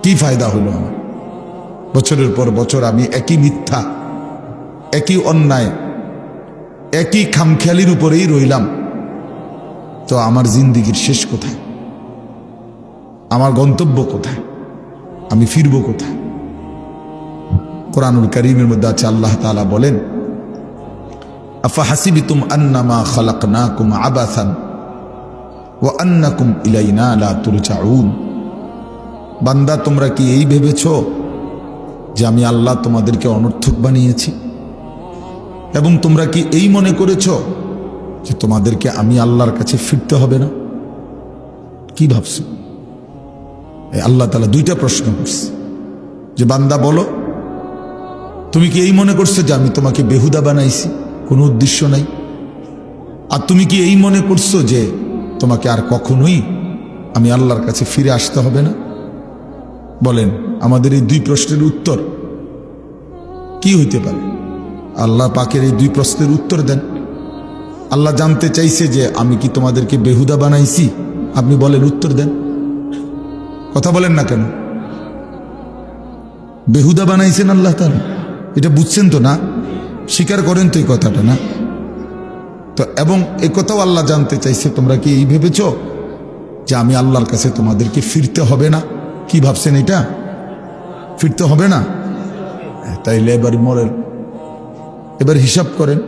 কি ফায়দা হলো আমার? বছরের পর বছর আমি একই মিথ্যা, একই অন্যায়, একই খামখেয়ালির উপরেই রইলাম। তো আমার জিন্দিগির শেষ কোথায়? আমার গন্তব্য কোথায়? আমি ফিরবো কোথায়? কোরআনুল কারীমের মধ্যে আছে, আল্লাহ তাআলা বলেন, আফা হাসিবিতুম আন্নামা খালাকনাকুম আবাসান ওয়া আন্নাকুম ইলাইনা লা তুরজাউন। বান্দা, তোমরা কি এই ভেবেছো যে আমি আল্লাহ তোমাদেরকে অনর্থক বানিয়েছি? এবং তোমরা কি এই মনে করেছো যে তোমাদেরকে আমি আল্লাহর কাছে ফিরতে হবে না? কি ভাবছো? আল্লাহ তাআলা দুইটা প্রশ্ন করছে যে বান্দা বলো, তুমি কি এই মনে করছো যে আমি তোমাকে বেহুদা বানাইছি, কোনো উদ্দেশ্য নাই? আর তুমি কি এই মনে করছো যে তোমাকে আর কখনোই আমি আল্লাহর কাছে ফিরে আসতে হবে না? বলেন, আমাদের এই দুই প্রশ্নের উত্তর কি হইতে পারে? আল্লাহ পাকের এই দুই প্রশ্নের উত্তর দেন। আল্লাহ জানতে চাইছে যে আমি কি তোমাদেরকে বেহুদা বানাইছি? আপনি বলেন, উত্তর দেন। কথা বলেন না কেন? বেহুদা বানাইছেন আল্লাহ তাআলা, এটা বুঝছেন তো না? স্বীকার করেন তো এই কথাটা, না? তো এবং এই কথাও আল্লাহ জানতে চাইছে, তোমরা কি এই ভেবেছো যে আমি আল্লাহর কাছে তোমাদেরকে ফিরতে হবে না? কি ভাবছেন এটা? ফিরতে হবে না? তাইলে এবার মরেন, এবার হিসাব করেন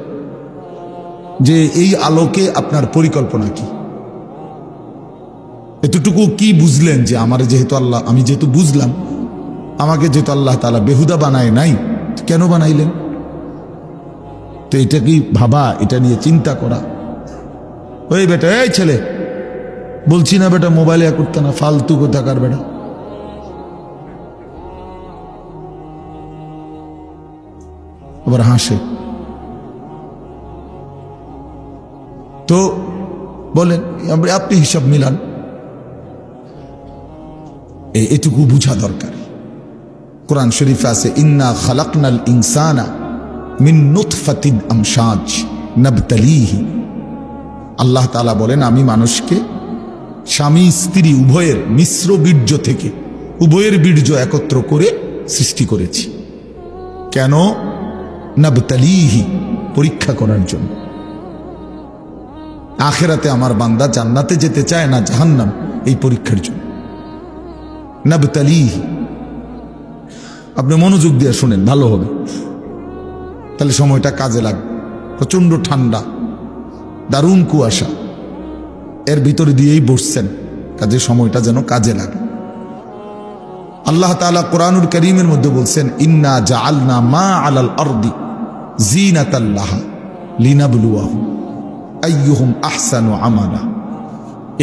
যে এই আলোকে আপনার পরিকল্পনা কি? এতটুকু কি বুঝলেন যে আমার যেহেতু আল্লাহ, আমি যেহেতু বুঝলাম আমাকে যেহেতু আল্লাহ তাআলা বেহুদা বানায় নাই, কেন বানাইলেন? তো এটা কি ভাবা, এটা নিয়ে চিন্তা করা? ওই বেটা, এই ছেলে, বলছি না বেটা মোবাইলে করতে না, ফালতু কোথাকার বেটা। আবার হাসে। তো বলেন, আপনি হিসাব মিলান। এটুকু বুঝা দরকার। কোরআন শরীফে আছে, ইন্না খালাকনাল ইনসানা মিন নুতফাতিন আমশাজ নাবতালিহি। আল্লাহ তাআলা বলেন, আমি মানুষকে স্বামী স্ত্রী উভয়ের মিশ্র বীর্য থেকে, উভয়ের বীর্য একত্র করে সৃষ্টি করেছি। কেন? নাবতালিহি, পরীক্ষা করার জন্য। আখিরাতে আমার বান্দা জান্নাতে যেতে চায় না জাহান্নাম, এই পরীক্ষার জন্য। নাবতালিহি। আপনি মনোযোগ দিয়ে শুনেন, ভালো হবে, তাহলে সময়টা কাজে লাগবে। প্রচন্ড ঠান্ডা, দারুণ কুয়াশা, এর ভিতরে দিয়েই বসছেন, কাজে সময়টা যেন কাজে লাগে। আল্লাহ তাআলা কোরআনুল কারীমের মধ্যে বলছেন, ইন্না জাআলনা মা আলাল আরদি জিনাতাল লাহা লিনাবলুয়াহুম আইয়ুহুম আহসানু আমালা।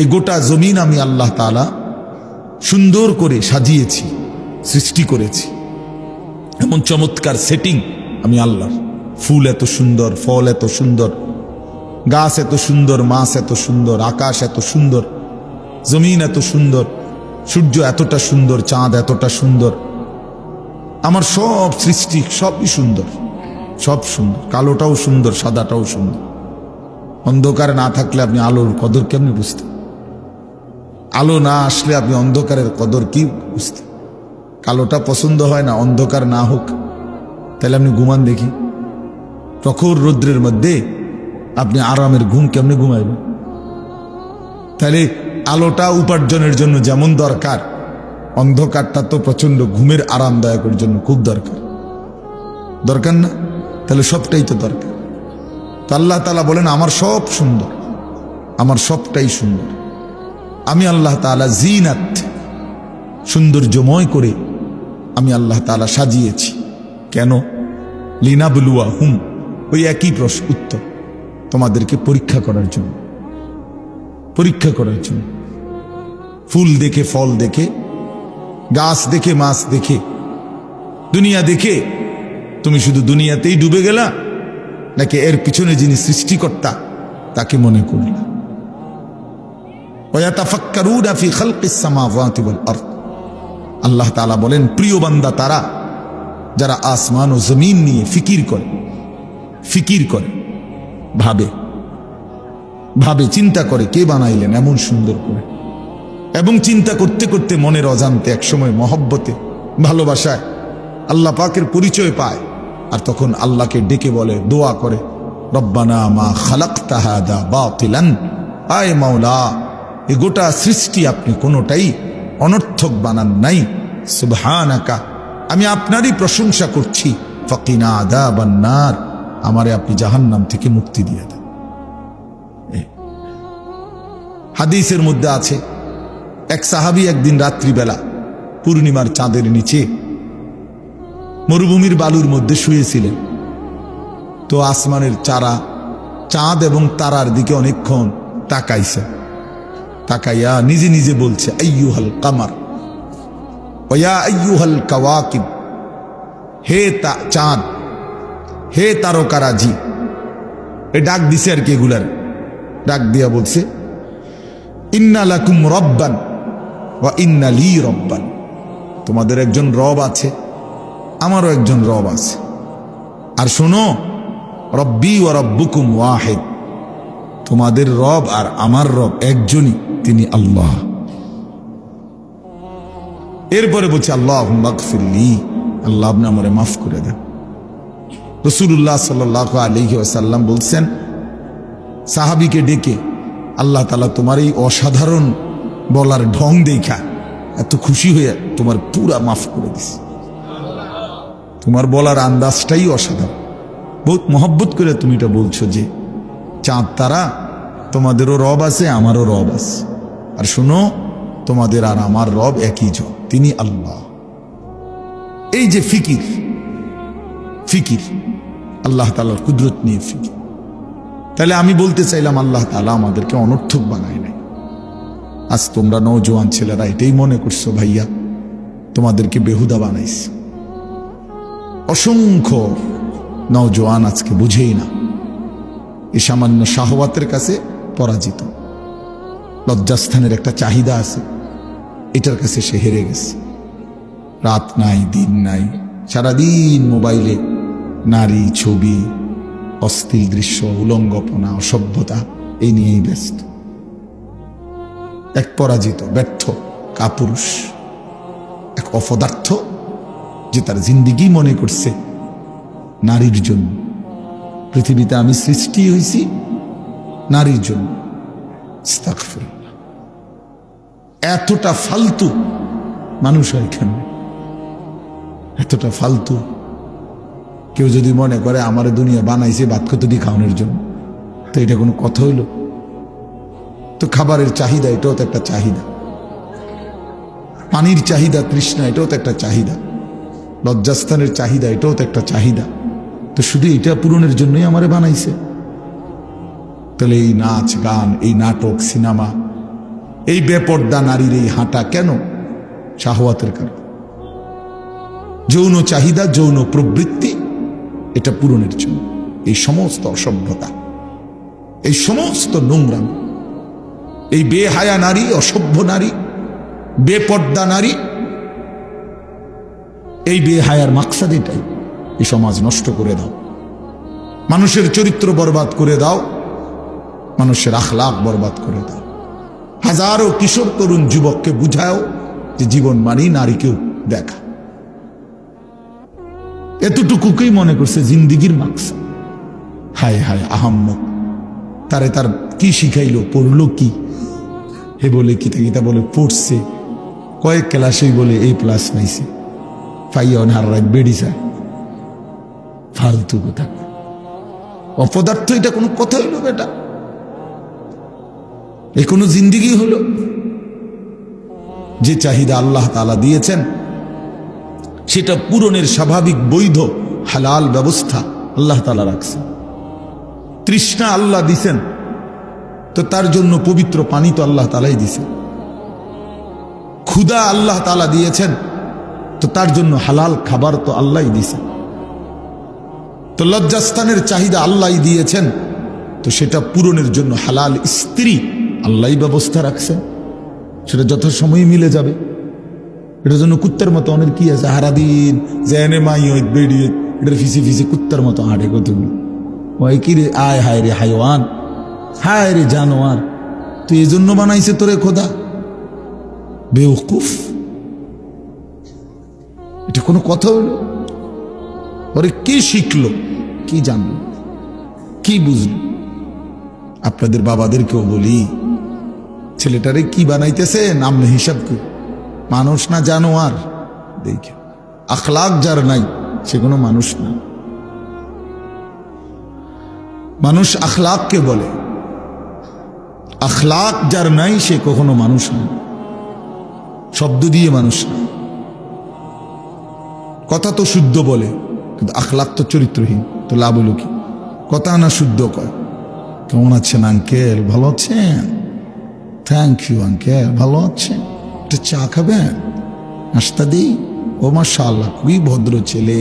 এই গোটা জমিন আমি আল্লাহ তাআলা সুন্দর করে সাজিয়েছি, সৃষ্টি করেছি। এমন চমৎকার সেটিং আমি আল্লাহ। ফুল এত সুন্দর, ফল এত সুন্দর, গাছ এত সুন্দর, মাছ এত সুন্দর, আকাশ এত সুন্দর, জমিন এত সুন্দর, সূর্য এতটা সুন্দর, চাঁদ এতটা সুন্দর। আমার সব সৃষ্টি সবই সুন্দর, সব সুন্দর। কালোটাও সুন্দর, সাদাটাও সুন্দর। অন্ধকার না থাকলে আপনি আলোর কদর কেমনি বুঝতেন? আলো না আসলে আপনি অন্ধকারের কদর কি বুঝতেন? কালোটা পছন্দ হয় না, অন্ধকার না হোক, তাহলে আপনি ঘুমান দেখি। প্রখর রৌদ্রের মধ্যে আপনি আরামের ঘুম কেমনে ঘুমাইবেন? তাহলে আলোটা উপার্জনের জন্য যেমন দরকার, অন্ধকারটা তো প্রচন্ড ঘুমের আরামদায়কের জন্য খুব দরকার। দরকার না? তাহলে সবটাই তো দরকার। তো আল্লাহ তাআলা বলেন, আমার সব সুন্দর, আমার সবটাই সুন্দর। আমি আল্লাহ তাআলা জিনাত, সৌন্দর্যময় করে আমি আল্লাহ তাআলা সাজিয়েছি। কেন? লিনাবলুয়াহুম, ওই একই প্রশ্ন উত্তর, তোমাদেরকে পরীক্ষা করার জন্য। পরীক্ষা করার জন্য। ফুল দেখে, ফল দেখে, গাছ দেখে, মাছ দেখে, দুনিয়া দেখে তুমি শুধু দুনিয়াতেই ডুবে গেলা, নাকি এর পিছনে যিনি সৃষ্টিকর্তা তাকে মনে করলা? ওয়াতাফাক্কারুনা ফি খালকিস সামাওয়াতি ওয়াল আরদ। আল্লাহ তাআলা বলেন, প্রিয় বান্দা তারা যারা আসমান ও জমিন নিয়ে ফিকির করে, ফিকির করে, ভাবে, ভাবে চিন্তা করে কে বানাইলেন এমন সুন্দর করে। এবং চিন্তা করতে করতে মনের অজান্তে একসময় মহব্বতে ভালোবাসায় আল্লাহ পাকের পরিচয় পায়, আর তখন আল্লাহকে ডেকে বলে, দোয়া করে, রব্বানা মা খালাকতা হাদা বাতিলান, আয় মাওলা এ গোটা সৃষ্টি আপনি কোনোটাই অনর্থক বানান নাই, সুবহানাকা আমি আপনারই প্রশংসা করছি, ফাকিনা আযাবান নার আমারে আপনি জাহান্নাম থেকে মুক্তি দিয়ে দেন। হাদিসের মধ্যে আছে, এক সাহাবী একদিন রাত্রিবেলা পূর্ণিমার চাঁদের নিচে মরুভূমির বালুর মধ্যে শুয়েছিলেন। তো আসমানের চারা চাঁদ এবং তারার দিকে অনেকক্ষণ তাকাইছে, তাকাইয়া নিজে নিজে বলছে, আইয়ুহাল কামার ওয়া আইয়ুহাল কাওয়াকিব, হে চাঁদ, হে তারকারাজি। এ ডাক দিছে আর কি, এগুলার ডাক দিয়া বলছে, ইন্না লাকুম রব্বান ওয়া ইন্না লি রব্বান, তোমাদের একজন রব আছে, আমারও একজন রব আছে, আর শোনো, রব্বি ওয়া রব্বুকুম ওয়াহিদ, তোমাদের রব আর আমার রব একজনই, তিনি আল্লাহ। এরপরে বলছে, আল্লাহুম্মা গফিরলি, আল্লাহ আপনি আমারে মাফ করে দেন। রাসূলুল্লাহ সাল্লাল্লাহু আলাইহি ওয়াসাল্লাম বলছেন সাহাবীকে ডেকে, আল্লাহ তাআলা তোমার এই অসাধারণ বলার ঢং দেখা এত খুশি হয়ে তোমার পুরা মাফ করে দিছে। তোমার বলার আন্দাজটাই অসাধারণ, বহুত মহব্বত করে তুমি এটা বলছো যে চাঁদ তারা তোমাদেরও রব আছে, আমারও রব আছে, আর শোনো তোমাদের আর আমার রব একই জন, তিনি আল্লাহ। এই যে ফিকির, ফিকির আল্লাহ তাআলার কুদরত নিয়ে ফিকির। তাহলে আমি বলতে চাইলাম, আল্লাহ তাআলা আমাদেরকে অনর্থক বানায় নাই। আজ তোমরা নওজোয়ান ছেলেরা এটাই মনে করছো ভাইয়া তোমাদেরকে বেহুদা বানাইছে। অসংখ্য নওজোয়ান আজকে বুঝেই না, এই সামান্য শাহওয়াতের কাছে পরাজিত। লজ্জাস্থানের একটা চাহিদা আছে, এটার কাছে সে হেরে গেছে। রাত নাই দিন নাই, সারাদিন মোবাইলে নারী, ছবি, অশ্লীল দৃশ্য, উলঙ্গপনা, অসভ্যতা এই নিয়েই ব্যস্ত। এক পরাজিত ব্যর্থ কাপুরুষ, এক অপদার্থ যে তার জিন্দিগি মনে করছে নারীর জন্য। পৃথিবীতে আমি সৃষ্টি হয়েছি নারীর জন্য। আস্তাগফিরুল্লাহ। এতটা ফালতু মানুষ হয় কেন? এতটা ফালতু। কেউ যদি মনে করে আমার দুনিয়া বানাইছে ভাত কতটি খাওয়ানোর জন্য, তো এটা কোনো কথা হইল? তো খাবারের চাহিদা, এটাও তো একটা চাহিদা। পানির চাহিদা, তৃষ্ণা, এটাও তো একটা চাহিদা। লজ্জাস্থানের চাহিদা, এটাও তো একটা চাহিদা। তো শুধু এটা পূরণের জন্যই আমারে বানাইছে? তাহলে এই নাচ গান, এই নাটক, সিনেমা, এই বেপর্দা নারীর এই হাঁটা কেন? শাহওয়াতের কারণ। যৌন চাহিদা, যৌন প্রবৃত্তি, এটা পূরণের জন্য। এই সমস্ত অসভ্যতা, এই সমস্ত নোংরাম, এই বেহায়া নারী, অসভ্য নারী, বেপর্দা নারী, এই বেহায়ার মাকসাদ এটাই। এই সমাজ নষ্ট করে দাও, মানুষের চরিত্র বরবাদ করে দাও, মানুষের আখলাক বরবাদ করে দাও। হাজারো কিশোর তরুণ যুবককে বুঝাও যে জীবন মানেই নারীকেও দেখা। এতটুকুকেই মনে করছে জিন্দিগির মাকসাদ। হায় হায় আহাম্মক! তারে তার কি শিখাইলো, পড়লো কি? হে বলে কিতা বলে পড়ছে, কয়েক ক্লাসেই বলে A+ পাইছে, পাইয়া হার রাত বেড়ি যায়। ফালতু কথা, অপদার্থ। এটা কোনো কথা হইল বেটা? এ কোনো জিন্দিগি হলো? যে চাহিদা আল্লাহ তাআলা দিয়েছেন সেটা পূরণের স্বাভাবিক বৈধ হালাল ব্যবস্থা আল্লাহ তাআলা রাখছেন। তৃষ্ণা আল্লাহ দিছেন, তো তার জন্য পবিত্র পানি তো আল্লাহ তাআলাই দিছেন। ক্ষুধা আল্লাহ তাআলা দিয়েছেন, তো তার জন্য হালাল খাবার তো আল্লাহই দিছেন। তো লজ্জাস্থানের চাহিদা আল্লাহই দিয়েছেন, তো সেটা পূরণের জন্য হালাল স্ত্রী আল্লাহই ব্যবস্থা রাখছেন। সেটা যথাসময়ে মিলে যাবে। এটার জন্য কুত্তার মতো অনেক কি আছে, হারাদিন জেনে মাই বেড়িয়ে এটার ফিসে ফিসে কুত্তার মতো হাঁটে কতগুলো। ওই কি রে, আয় হায় রে হায়ওয়ান, হায় রে জানোয়ার, তুই এই জন্য বানাইছে তোরে খোদা? বেওকুফ, এটা কোনো কথা হইল? ওরে কি শিখলো, কি জানলো, কি বুঝলো? আপনাদের বাবাদেরকেও বলি, ছেলেটারে কি বানাইতেছে নাম হিসাব কি, মানুষ না জানোয়ার? দেখে আখলাক যার নাই সে কোনো মানুষ না। মানুষ আখলাককে বলে, আখলাক যার নাই সে কখনো মানুষ না। শব্দ দিয়ে মানুষ না, কথা তো শুদ্ধ বলে কিন্তু আখলাক তো চরিত্রহীন, তো লাভ হলো কি? কথা না শুদ্ধ কয়, কেমন আছেন আঙ্কেল, ভালো আছেন, থ্যাংক ইউ আঙ্কেল, ভালো আছেন, একটা চা খাবেন, নাস্তা দিই, ও মাশাআল্লাহ খুবই ভদ্র ছেলে,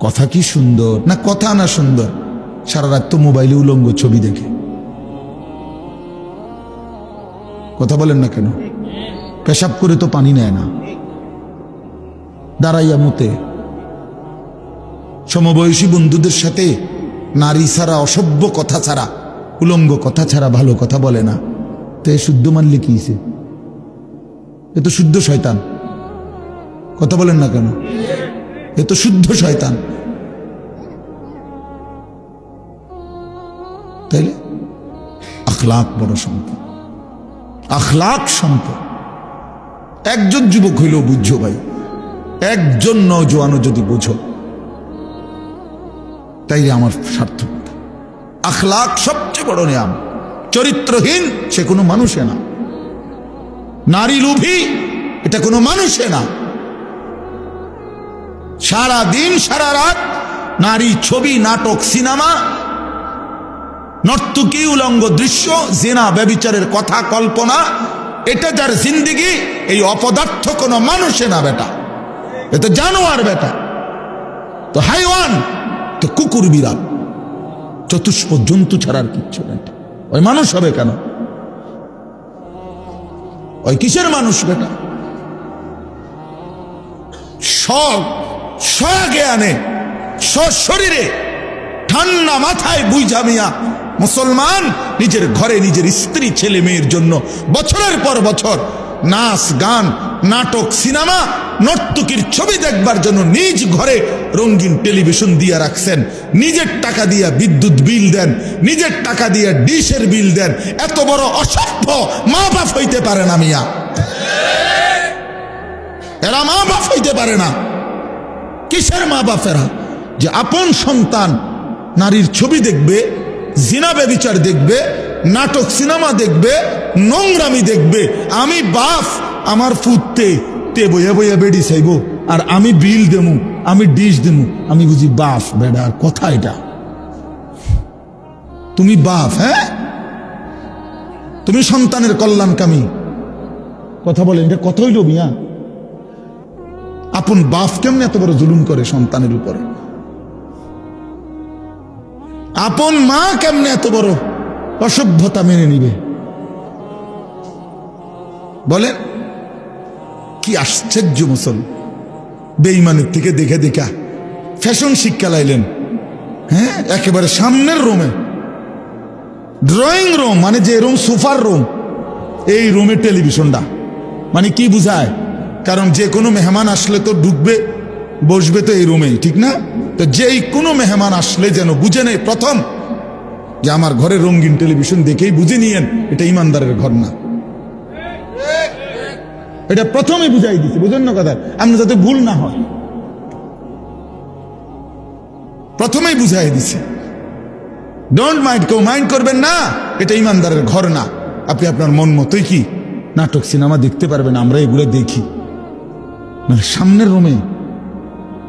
কথা কি সুন্দর। না কথা না সুন্দর, সারা রাত তো মোবাইলে উলঙ্গ ছবি দেখে। কথা বলেন না কেন? পেশাব করে তো পানি নেয় না, দাঁড়াইয়া মতে। সমবয়সী বন্ধুদের সাথে নারী ছাড়া, অসভ্য কথা ছাড়া, উলঙ্গ কথা ছাড়া ভালো কথা বলে না। তো এ শুদ্ধ মানলে কি হইছে? এ তো শুদ্ধ শয়তান। কথা বলেন না কেন? এ তো শুদ্ধ শয়তান। তাইলে আখলাক বড় সম্পদ, আখলাক সম্পদ। একজন যুবক হইলেও বুঝছো ভাই, একজন নওজোয়ানও যদি বুঝো, তাই আমার সার্থকতা। আখলাক সবচেয়ে বড় নিয়াম। চরিত্রহীন সে কোনো মানুষে না, নারী লোভী এটা কোনো মানুষে না। সারা দিন সারা রাত নারী ছবি, নাটক, সিনেমা, নর্তকী, উলঙ্গ দৃশ্য, জিনা, ব্যভিচারের কথা, কল্পনা, এটা যার জিন্দেগি, এই অপদার্থ কোনো মানুষে না বেটা, এ তো জানোয়ার বেটা, তো হাইওয়ান, তো কুকুর, বিড়াল, চতুষ্প জন্তু ছাড়ার কিচ্ছু নেই। ওই মানুষ হবে কেন? ওই কিসের মানুষ বেটা? স্বজ্ঞানে, স্বশরীরে, ঠান্ডা মাথায় বুঝা মিয়া মুসলমান নিজের ঘরে নিজের স্ত্রী, ছেলে মেয়ের জন্য বছরের পর বছর নাচ, গান, নাটক, সিনেমা, নর্তকীর ছবি দেখবার জন্য নিজ ঘরে রঙিন টেলিভিশন দিয়ে রাখছেন, নিজের টাকা দিয়ে বিদ্যুৎ বিল দেন, নিজের টাকা দিয়ে ডিশের বিল দেন। এত বড় অসভ্য মা বাপ হইতে পারে না মিয়া, এরা মা বাপ হইতে পারে না। কিসের মা বাপেরা? যে আপন সন্তান নারীর ছবি দেখবে, জিনা ব্যভিচার দেখবে, নাটক সিনেমা দেখবে, নোংরামি দেখবে। আমি বাপ, আমার ফুটতে তে বইয়া বইয়া বেডি চাইব, আর আমি বিল দেমু, আমি ডিশ দেমু, আমি বুঝি বাপ? বেডা কথা এটা? তুমি বাপ? হ্যাঁ, তুমি সন্তানের কল্যাণকামী। কথা বলেন, এটা কথা হইল মিয়া? আপন বাপ কেমনে এত বড় জুলুম করে সন্তানের উপরে? আপন মা কেমনে এত বড় অসভ্যতা মেনে নিবে? বলেন, কি আশ্চর্য মুসলমান! বেঈমানের থেকে দেখে দেখা ফ্যাশন শিক্ষা লাইলেন। হ্যাঁ, একেবারে সামনের রুমে, ড্রয়িং রুম মানে যে রুম, সোফার রুম, এই রুমে টেলিভিশনটা। মানে কি বুঝায়? কারণ যে কোনো মেহমান আসলে তো ঢুকবে, বসবে তো এই রুমেই, ঠিক না? তো যেই কোনো মেহমান আসলে যেন বুঝে নেই প্রথম যে আমার ঘরে রঙিন টেলিভিশন দেখেই বুঝে নিয়েন এটা ইমানদারের ঘর না। এটা প্রথমে বুঝাই দিচ্ছে, বুঝেন না কথা? আমরা যাতে ভুল না হয়, প্রথমেই বুঝাই দিচ্ছে। ডোন্ট মাইন্ড, কেউ মাইন্ড করবেন না, এটা ইমানদারের ঘর না। আপনি আপনার মন মতোই কি নাটক সিনেমা দেখতে পারবেন, আমরা এগুলো দেখি। মানে সামনের রুমে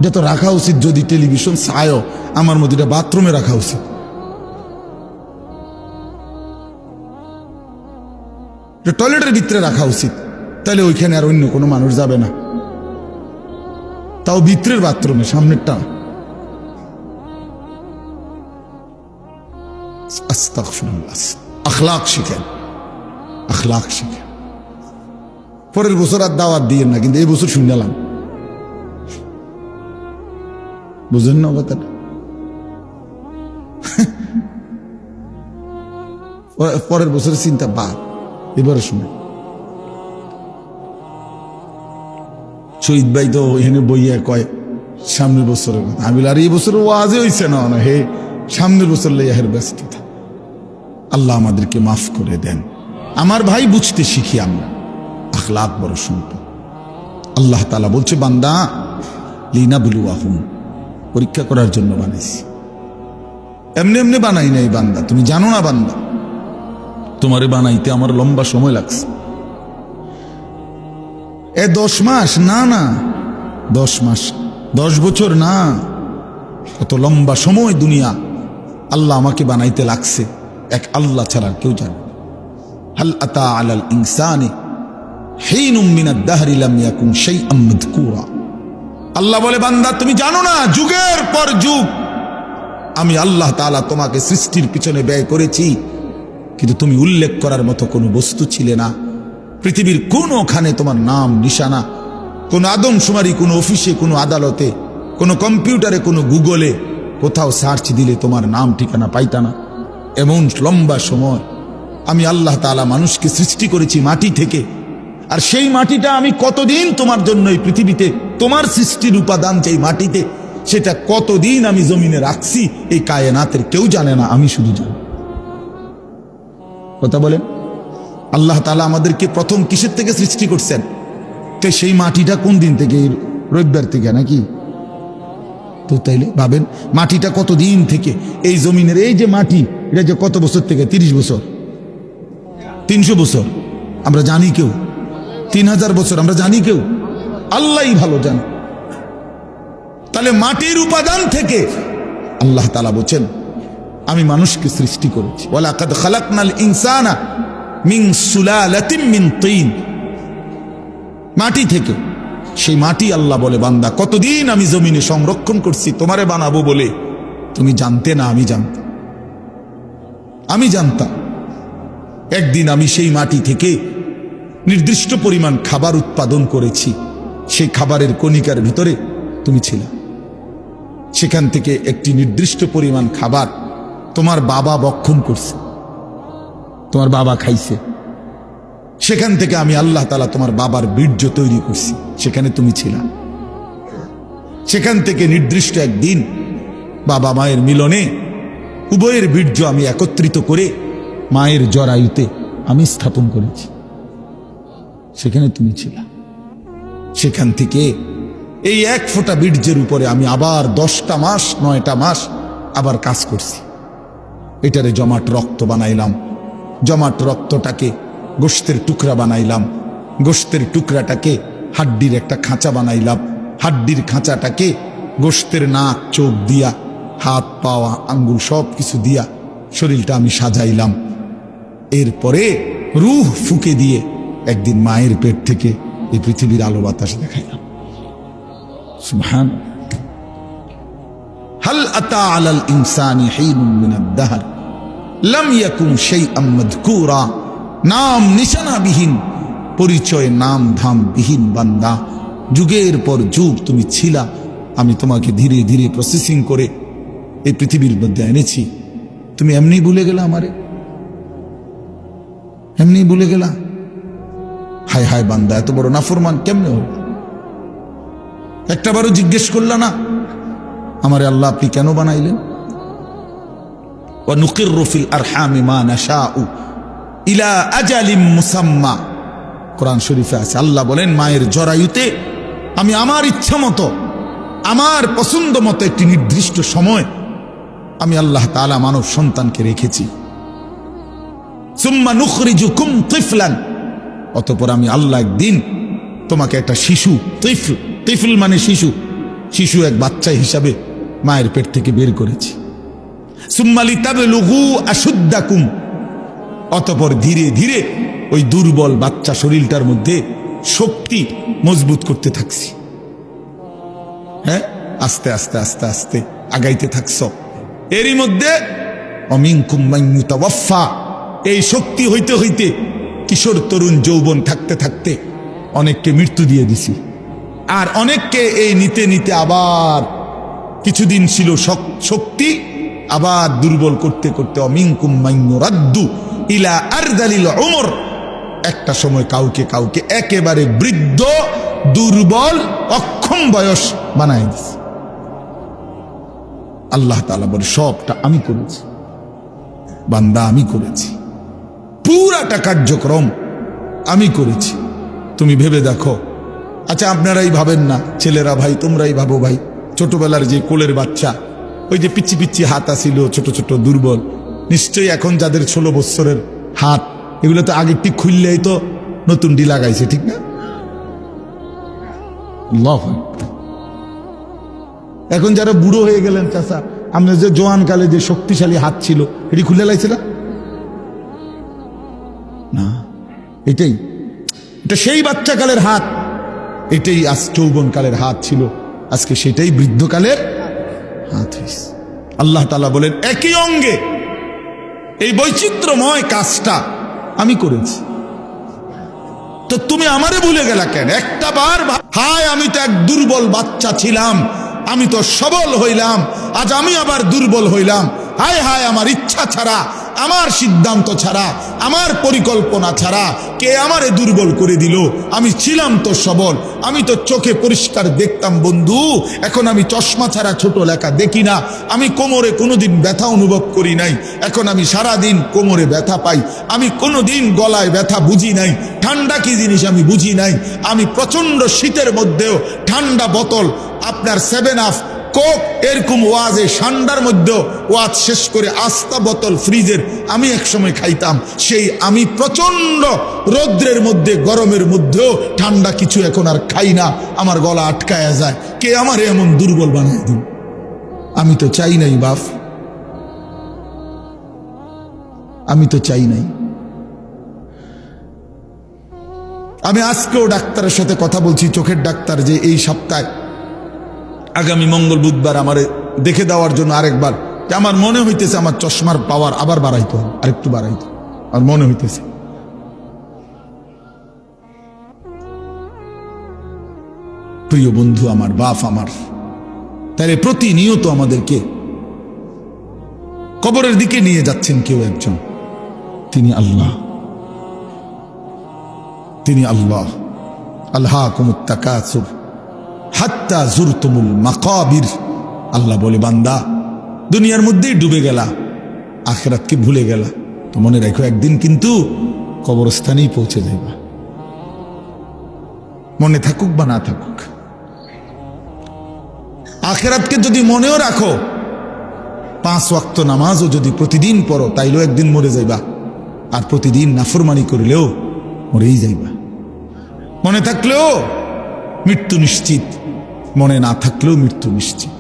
যত রাখা উচিত, যদি টেলিভিশন চায়ও, আমার মধ্যে এটা বাথরুমে রাখা উচিত। টয়লেটের ভিতরে রাখা উচিত, তাহলে ওইখানে আর অন্য কোনো মানুষ যাবে না। তাও ভিতরের বাথরুমে, সামনেরটা। আস্তাগফিরুল্লাহ। আখলাক শিখেন, আখলাক শিখেন। পরের বছর আর দাওয়াত দিয়েন না, কিন্তু এই বছর শুনলাম, বুঝেন না কথাটা? পরের বছরের চিন্তা বাদ, এবারে শুনে শহীদ ভাই তো এখানে বইয়া কয় সামনের বছরের কথা। আমি বলি, আর এই বছর ওয়াজে হইছে না, হে সামনের বছর লইয়া ব্যস্ততা। আল্লাহ আমাদেরকে মাফ করে দেন। আমার ভাই, বুঝতে শিখি আমরা, আখলাক বড় সম্পদ। আল্লাহ তাআলা বলছে, বান্দা লিনাবলুয়াহুম, পরীক্ষা করার জন্য বানাইছি, এমনি এমনি বানাই নাই বান্দা। তুমি জানো না বান্দা, তোমারে বানাইতে আমার লম্বা সময় লাগছে। 10 মাস না, 10 মাস, 10 বছর না, কত লম্বা সময় দুনিয়া আল্লাহ আমাকে বানাইতে লাগছে, এক আল্লাহ ছাড়া কেউ জানে। হাল আতা আলাল ইনসানি হিনুম মিনাদ দাহরি লাম ইয়াকুন শাইআম মাযকুরা। আল্লাহ বলে, বান্দা তুমি জানো না, যুগের পর যুগ আমি আল্লাহ তাআলা তোমাকে সৃষ্টির পিছনে ব্যয় করেছি, কিন্তু তুমি উল্লেখ করার মতো কোনো বস্তু ছিলে না। পৃথিবীর কোনোখানে তোমার নাম নিশানা, কোনো আদমশুমারি, কোনো অফিসে, কোনো আদালতে, কোনো কম্পিউটারে, কোনো গুগলে কোথাও সার্চ দিলে তোমার নাম ঠিকানা পাইতা না। এমন লম্বা সময় আমি আল্লাহ তাআলা মানুষকে সৃষ্টি করেছি মাটি থেকে, আর সেই মাটিটা আমি কতদিন তোমার জন্য এই পৃথিবীতে, তোমার সৃষ্টির উপাদান যেই মাটিতে, সেটা কতদিন আমি জমিনে রাখছি এই কায়নাতের কেউ জানে না, আমি শুধু জানি। কথা বলেন, আল্লাহ তাআলা আমাদেরকে প্রথম কিসের থেকে সৃষ্টি করছেন? তো সেই মাটিটা কোন দিন থেকে? রবিবার থেকে নাকি? তো তাইলে ভাবেন, মাটিটা কতদিন থেকে এই জমিনের, এই যে মাটি, এটা যে কত বছর থেকে? 30 বছর, 300 বছর আমরা জানি কেউ, 3000 বছর আমরা জানি কেউ, আল্লাহই ভালো জানে। তাহলে মাটির উপাদান থেকে আল্লাহ তাআলা বলেন, আমি মানুষকে সৃষ্টি করেছি। ওয়ালাকাদ খালাকনাল ইনসানা মিন সুলালাতিন মিন তিন, মাটি থেকে। সেই মাটি আল্লাহ বলে, বান্দা কতদিন আমি জমিনে সংরক্ষণ করছি তোমারে বানাবো বলে, তুমি জানতে না, আমি জানতাম। একদিন আমি সেই মাটি থেকে নির্দিষ্ট পরিমাণ খাবার উৎপাদন করেছি, সেই খাবারের কণিকার ভিতরে তুমি ছিলে। সেখান থেকে একটি নির্দিষ্ট পরিমাণ খাবার তোমার বাবা ভক্ষণ করছে, তোমার বাবা খাইছে। সেখান থেকে আমি আল্লাহ তাআলা তোমার বাবার বীর্য তৈরি করছি, সেখানে তুমি ছিলা। সেখান থেকে নির্দিষ্ট একদিন বাবা মায়ের মিলনে উভয়ের বীর্য আমি একত্রিত করে মায়ের জরায়ুতে আমি স্থাপন করেছি, সেখানে তুমি ছিলা। সেখান থেকে এই 1 ফোঁটা বীর্যের উপরে আমি আবার 10টা মাস 9টা মাস আবার কাজ করছি। এটারে জমাট রক্ত বানাইলাম, জমাট রক্তটাকে গোশতের টুকরা বানাইলাম, গোশতের টুকরাটাকে হাড্ডির একটা খাঁচা বানাইলাম, হাড্ডির খাঁচাটাকে গোশতের নাক চোখ দিয়া, হাত পাওয়া আঙ্গুল সব কিছু দিয়া শরীরটা আমি সাজাইলাম। এরপরে রূহ ফুঁকে দিয়ে একদিন মায়ের পেট থেকে এই পৃথিবীর আলো বাতাস দেখাইলাম। সুবহান। হাল আতা আলাল ইনসানি হিনুম মিনাদ দাহর লাম ইয়াকুন শাইআম মাযকুরা। নাম নিশানাবিহীন, পরিচয় নাম ধাম বিহীন বান্দা, যুগের পর যুগ তুমি ছিলা। আমি তোমাকে ধীরে ধীরে প্রসেসিং করে এই পৃথিবীর মধ্যে এনেছি। তুমি এমনি ভুলে গেলা আমারে, এমনি ভুলে গেলা? হায় হায় বান্দা, এত বড় নাফরমান কেমনে হল? একটাবারও জিজ্ঞেস করলা না আমারে আল্লাহ আপনি কেন বানাইলেন? ওয়া নুকিররু ফিল আরহামি মা নাশাউ ইলা আজালিম মুসাম্মা, কোরআন শরীফে আছে। আল্লাহ বলেন, মায়ের জরায়ুতে আমি আমার ইচ্ছা মতো, আমার পছন্দ মতো একটি নির্দিষ্ট সময় আমি আল্লাহ তাআলা মানব সন্তানকে রেখেছি। সুম্মা নুখরিজুকুম তিফলান, অতঃপর আমি আল্লাহ একদিন তোমাকে একটা শিশু, তিফল মানে শিশু, শিশু এক বাচ্চা হিসাবে মায়ের পেট থেকে বের করেছি। সুম্মা লিতাবলুগু আশুদ্দাকুম, অতঃপর ধীরে ধীরে ওই দুর্বল বাচ্চা শরীরটার মধ্যে শক্তি মজবুত করতে থাকছি। হ্যাঁ, আস্তে আস্তে আস্তে আস্তে আগাইতে থাকছ। এরই মধ্যে অমিনকুম মান ইউতাওয়াফা, এই শক্তি হইতে হইতে কিশোর তরুণ যৌবন থাকতে থাকতে অনেককে মৃত্যু দিয়ে দিছি, আর অনেককে এই নিতে নিতে আবার কিছুদিন ছিল শক্তি, আবার দুর্বল করতে করতে অমিনকুম মান ইউরাদ্দু ইলা আরদালিল উমর, একটা সময় কাউকে কাউকে একেবারে বৃদ্ধ দুর্বল অক্ষম বয়স বানাই দিছে। আল্লাহ তাআলা বলে সবটা আমি করেছি বান্দা, আমি করেছি, পুরাটা কার্যক্রম আমি করেছি। তুমি ভেবে দেখো। আচ্ছা আপনারাই ভাবেন না, ছেলেরা ভাই তোমরাই ভাবো ভাই, ছোটবেলার যে কোলের বাচ্চা, ওই যে পিচ্ছি পিচ্ছি হাত আসিল, ছোট ছোট দুর্বল, নিশ্চয়ই এখন যাদের 16 বছরের হাত, এগুলো তো আগে টিক খুললেই তো নতুন ডি লাগাইছে, ঠিক না? আল্লাহু আকবার। এখন যারা বুড়ো হয়ে গেলেন, চাচা আপনার যে জোয়ান কালে যে শক্তিশালী হাত ছিল, এটি খুলে লাইছিল না? এটাই, এটা সেই বাচ্চা কালের হাত, এটাই আজ যৌবন কালের হাত ছিল, আজকে সেটাই বৃদ্ধকালের হাত হয়েছে। আল্লাহ তাআলা বলেন একই অঙ্গে এই বৈচিত্র্যময় কাজটা আমি করেছি, তো তুমি আমারে ভুলে গেলা কেন? একটা বার হায় আমি তো এক দুর্বল বাচ্চা ছিলাম, আমি তো সবল হইলাম, আজ আমি আবার দুর্বল হইলাম। হায় হায় আমার ইচ্ছা ছাড়া, আমার সিদ্ধান্ত ছাড়া, আমার পরিকল্পনা ছাড়া কে আমারে দুর্বল করে দিল? আমি ছিলাম তো সবল, আমি তো চোখে পরিষ্কার দেখতাম বন্ধু, এখন আমি চশমা ছাড়া ছোট লেখা দেখি না, আমি কোমরে কোনোদিন ব্যথা অনুভব করি নাই, এখন আমি সারাদিন কোমরে ব্যথা পাই, আমি কোনোদিন গলায় ব্যথা বুঝি নাই, ঠান্ডা কি জিনিস আমি বুঝি নাই, আমি প্রচন্ড শীতের মধ্যেও ঠান্ডা বোতল আপনার 7 আপ কোক এরকম ওয়াজে ঠান্ডার মধ্যে ওয়াজ শেষ করে আস্তা বোতল ফ্রিজের আমি একসময় খাইতাম, সেই আমি প্রচন্ড রৌদ্রের মধ্যে গরমের মধ্যেও ঠান্ডা কিছু এখন আর খাই না, আমার গলা আটকায়া যায়। কে আমার এমন দুর্বল বানিয়ে দিন? আমি তো চাই নাই বাপ, আমি তো চাই নাই। আমি আজকেও ডাক্তারের সাথে কথা বলছি, চোখের ডাক্তার, যে এই সপ্তাহে আগামী মঙ্গল বুধবার আমারে দেখে দেওয়ার জন্য আরেকবার, যে আমার মনে হইতেছে আমার চশমার পাওয়ার আবার বাড়াইতে হবে, আরেকটু বাড়াইতে আর মনে হইতেছে। প্রিয় বন্ধু আমার, বাপ আমার, তাহলে প্রতিনিয়ত আমাদেরকে কবরের দিকে নিয়ে যাচ্ছেন কেউ একজন, তিনি আল্লাহ, তিনি আল্লাহ। আলহাকুমুত তাকাসুর হাত্তা জুরতুমুল মাকাবির। আল্লাহ বলে বান্দা দুনিয়ার মধ্যেই ডুবে গেলা, আখিরাতকে ভুলে গেলা, তো মনে রাখো একদিন কিন্তু কবরস্থানেই পৌঁছে যাইবা, মনে থাকুক বা না থাকুক। আখিরাতকে যদি মনেও রাখো, 5 ওয়াক্ত নামাজও যদি প্রতিদিন পড়ো, তাইলেও একদিন মরে যাইবা, আর প্রতিদিন নাফরমানি করলেও মরেই যাইবা। মনে থাকলেও মৃত্যু নিশ্চিত, মনে না থাকলেও মৃত্যু নিশ্চিত।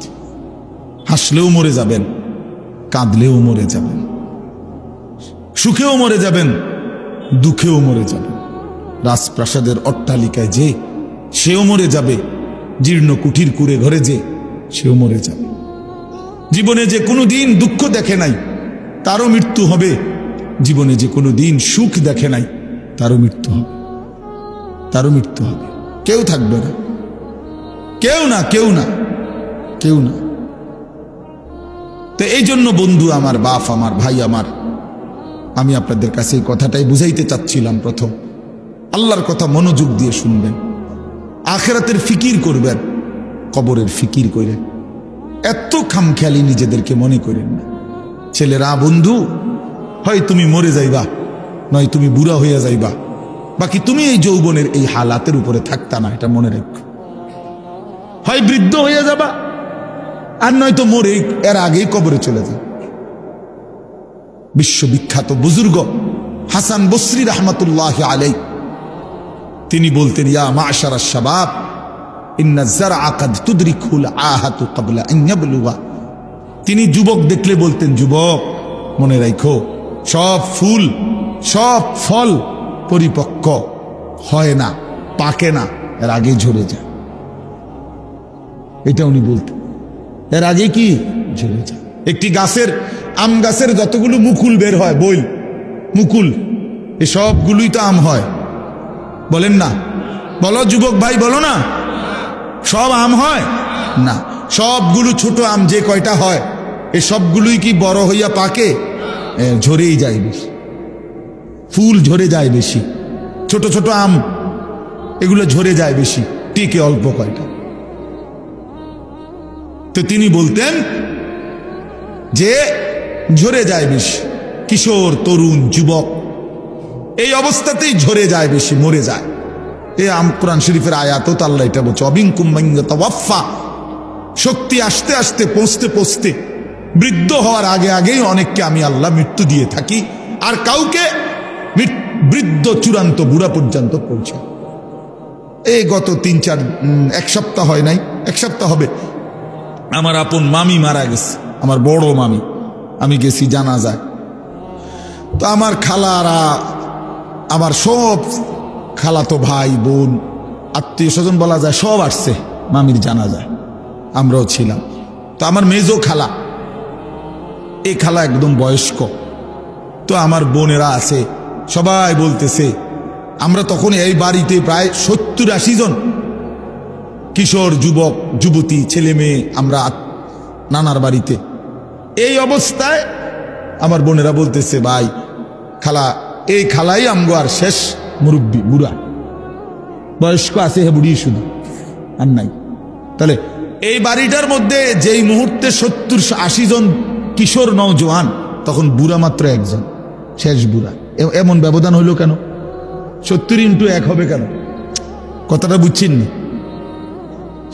হাসলেও মরে যাবেন, কাঁদলেও মরে যাবেন, সুখেও মরে যাবেন, দুঃখেও মরে যাবেন। রাজপ্রাসাদের অট্টালিকায় যে, সেও মরে যাবে, জীর্ণ কুঠির কুড়ে ঘরে যে, সেও মরে যাবে। জীবনে যে কোনো দিন দুঃখ দেখে নাই, তারও মৃত্যু হবে। জীবনে যে কোনো দিন সুখ দেখে নাই, তারও মৃত্যু হবে, তারও মৃত্যু হবে। কেউ থাকবে না, কেউ না, কেউ না, কেউ না। তো এই জন্য বন্ধু আমার, বাপ আমার, ভাই আমার, আমি আপনাদের কাছে এই কথাটাই বুঝাইতে চাচ্ছিলাম। প্রথম আল্লাহর কথা মনোযোগ দিয়ে শুনবেন, আখিরাতের ফিকির করবেন, কবরের ফিকির করেন। এত খামখেয়ালি নিজেদেরকে মনে করেন না। ছেলেরা বন্ধু, হয় তুমি মরে যাইবা, নয় তুমি বুড়া হইয়া যাইবা, বাকি তুমি এই যৌবনের এই হালাতের উপরে থাকতা না, এটা মনে রাখো। হয় বৃদ্ধ হইয়া যাবা, আর নয়তো মরে এর আগেই কবরে চলে যাবে। বিশ্ববিখ্যাত বুজুর্গ হাসান বসরি রহমতুল্লাহ আলাই, তিনি বলতেন, ইয়া মাশারা শাবাব ইন্না যারআ কাদ তুদরিকুল আহাতু ক্বাবলা আন ইয়াবলুগা। তিনি যুবক দেখলে বলতেন, যুবক মনে রাখো, সব ফুল, সব ফল পরিপক্ক হয় না, পাকে না, এর আগে ঝরে যায়। এটা উনি বলতেন, এর আগে কি ঝরে যায়। একটি গাছের, আম গাছের যতগুলো মুকুল বের হয়, বইল মুকুল, এ সবগুলোই তো আম হয়, বলেন না? বলো যুবক ভাই, বলো না, সব আম হয় না। সবগুলো ছোট আম যে কয়টা হয়, এ সবগুলোই কি বড় হইয়া পাকে? ঝরেই যায় বেশি, ফুল ঝরে যায় বেশি, ছোট ছোট আম এগুলো ঝরে যায় বেশি। টিকে অল্প কয়টা। তো তিনি বলতেন যে ঝরে যায় বেশি, কিশোর তরুণ যুবক এই অবস্থাতেই ঝরে যায় বেশি, মরে যায়। এ কোরআন শরীফের আয়াতও তো আল্লাহ এটা বলছে, অবিনকুম মান ইয়াতাওয়াফা, শক্তি আসতে আসতে পৌঁছতে পৌঁছতে বৃদ্ধ হওয়ার আগে আগেই অনেককে আমি আল্লাহ মৃত্যু দিয়ে থাকি, আর কাউকে বৃদ্ধ চূড়ান্ত বুড়া পর্যন্ত পৌঁছে। এই গত 3-4 এক সপ্তাহ হয় নাই, এক সপ্তাহ হবে, আমার আপন মামি মারা গেছে, আমার বড় মামি। আমি গেছি জানাজায়। তো আমার খালারা, আমার সব খালাতো ভাই বোন আত্মীয় স্বজন বলা যায় সব আসছে মামির জানাজায়, আমরাও ছিলাম। তো আমার মেজো খালা, এই খালা একদম বয়স্ক, তো আমার বোনেরা আছে, সবাই বলতেছে, আমরা তখন এই বাড়িতে প্রায় 70-80 জন কিশোর যুবক যুবতী ছেলে মেয়ে, আমরা নানার বাড়িতে। এই অবস্থায় আমার বোনেরা বলতেছে, ভাই খালা, এই খালাই আমগো আর শেষ মুরব্বী, বুড়া বয়স্ক আছে, হে বুড়ি শুধু আর নাই। তাহলে এই বাড়িটার মধ্যে যেই মুহূর্তে 70-80 জন কিশোর নওজোয়ান, তখন বুড়া মাত্র একজন, শেষ বুড়া। এমন ব্যবধান হইল কেন? 70x1 হবে কেন? কথাটা বুঝছেন নি?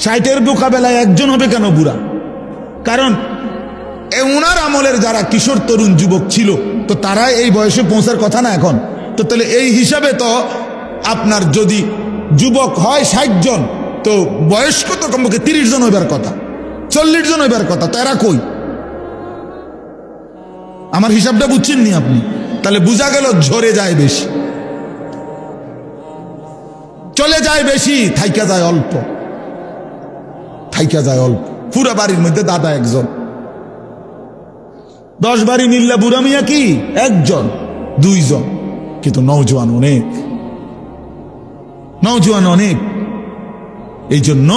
60-এর মোকাবেলায় একজন হবে কেন বুড়া? কারণ উনার আমলের যারা কিশোর তরুণ যুবক ছিল, তো তারা এই বয়সে পৌঁছার কথা না এখন। তো তাহলে এই হিসাবে তো আপনার যদি যুবক হয় 60 জন, তো বয়স্ক তো কমপক্ষে 30 জন হইবার কথা, 40 জন হইবার কথা। তো এরা কই? আমার হিসাবটা বুঝছেন নি আপনি? তাহলে বোঝা গেল ঝরে যায় বেশি, চলে যায় বেশি, থাইকা যায় অল্প, থাইকা যায় অল্প। পুরা বাড়ির মধ্যে দাদা একজন, 10 বাড়ি মিললে বুড়া মিয়া কি 1 জন 2 জন, কিন্তু নওজোয়ান অনেক, নওজোয়ান অনেক। এই জন্য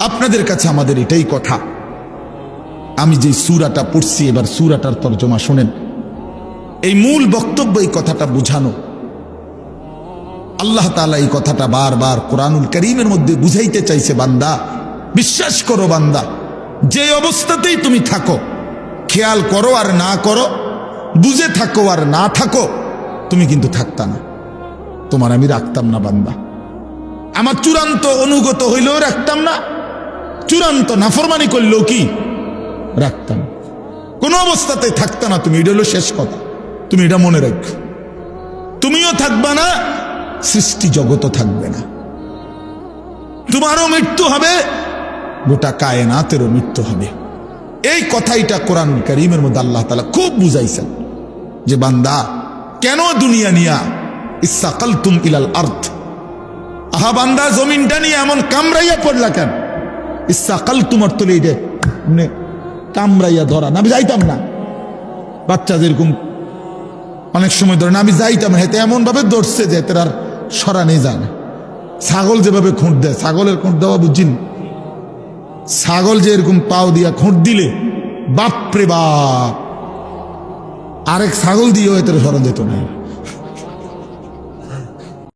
আপনাদের কাছে আমাদের এটাই কথা, আমি যে সূরাটা পড়ছি এবার সূরাটার তরজমা শোনেন। এই মূল বক্তব্য এই কথাটা বুঝানো, আল্লাহ তাআলা এই কথাটা বারবার কোরআনুল কারীমের মধ্যে বুঝাইতে চাইছে, বান্দা বিশ্বাস করো, বান্দা যে অবস্থাতেই তুমি থাকো, খেয়াল করো আর না করো, বুঝে থাকো আর না থাকো, তুমি কিন্তু থাকতা না, তোমার আমি রাখতাম না বান্দা। আমার চূড়ান্ত অনুগত হইলেও রাখতাম না, চূড়ান্ত নাফরমানি করলেও কি রাখতাম, কোন অবস্থাতে থাকতা না তুমি। এটা হলো শেষ কথা, তুমি এটা মনে রাখো। তুমিও থাকবা না, সৃষ্টি জগতও থাকবে না, তোমারও মৃত্যু হবে, গোটা কায়নাতেরও মৃত্যু হবে। এই কথাইটা কোরআন কারীমের মধ্যে আল্লাহ তাআলা খুব বুঝাইছেন যে বান্দা কেন দুনিয়া নিয়া ইসসাকালতুম ইলাল আরদ, আহা বান্দা জমিনটা নিয়ে এমন কামড়াইয়া পড়লা কেন? ইসসাকালতুম অর্থ এইটা মানে কামড়াইয়া ধরা। না আমি যাইতাম না, বাচ্চা যেরকম অনেক সময় ধরে না, আমি যাইতাম না, হেতে এমন ভাবে ধরছে যে তার আর সরা নেই যায় না। ছাগল যেভাবে খুঁট দেয়, ছাগলের খুঁট দেওয়া বুঝিন, ছাগল যে এরকম পাও দিয়া খুঁট দিলে বাপরে বাপ, আরেক ছাগল দিয়ে হয়তো সরা যেত না।